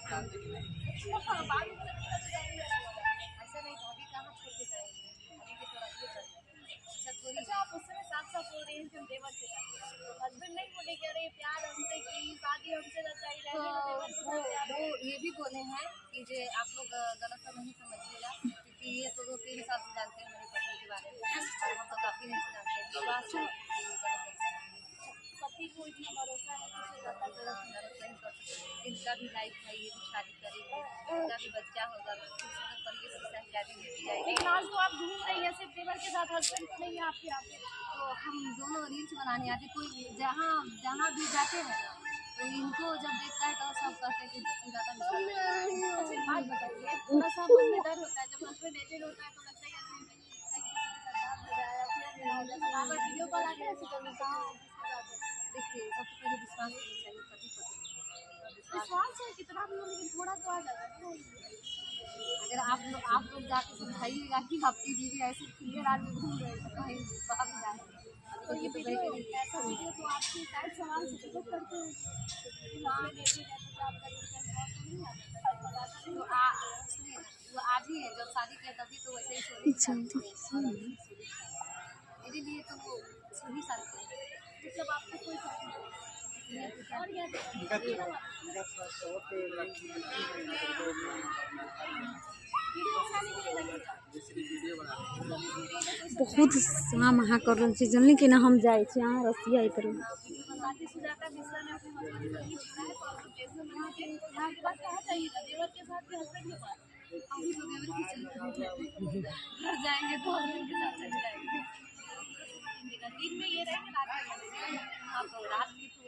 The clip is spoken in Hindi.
ऐसा नहीं, भाभी कहाँ छोड़ के जाएंगे, भाभी के तो रखिए कर। अच्छा थोड़ी आप उस समय साथ साथ बोल रही हैं कि हम देवर के साथ, हस्बैंड नहीं बोले कि अरे प्यार हमसे की, शादी हमसे रचाई, तो वो ये भी बोले हैं कि जे आप लोग गलत तो नहीं समझिएगा, क्योंकि ये तो 2-3 साल से जानते हैं मेरे पति के बारे में, और हम तो काफ़ी नहीं जानते हैं। विश्वास है कि पति को इतना भरोसा है कि उसे गलत नहीं कर सकते। इनका भी लाइफ है, ये भी शादी करेंगे, इनका भी बच्चा होगा, खूबसूरत परिवेश के साथ शादी होती जाएगी। लेकिन आज तो आप घूम रही हैं सिर्फ देवर के साथ, हस्बैंड तो नहीं है आपके यहाँ पे। तो हम दोनों रील्स बनाने आते, कोई जहाँ जहाँ भी जाते हैं तो इनको जब देखता है तो सब कहते हैं कि ज़्यादा बात बताइए, थोड़ा सा मन में डर होता है जब हस्बैंड एजेड होता है तो लगता है वीडियो कॉल आते हैं। देखिए सबसे पहले विश्वास करना चाहिए पति पत्नी, विश्वास है कितना भी हो लेकिन थोड़ा तो आ जाता है। अगर आप लोग जाके समझाइएगा कि आपकी बीवी ऐसे खुले रात में घूम रहे तो कहीं बाहर जाए, तो ये वीडियो ऐसा वीडियो तो आपकी शायद सवाल से तो करते हैं तो सुनिए वो आज ही है जब शादी किया तभी तो वैसे ही मेरे लिए तो वो 16 साल के मतलब आपको कोई बहुत हाँ महा कर जनली कि ना हम जाए यहाँ रसिया एक जाएंगे तो हस्बैंड के साथ चले जाएंगे दिन में ये रहेंगे रात में रात की तो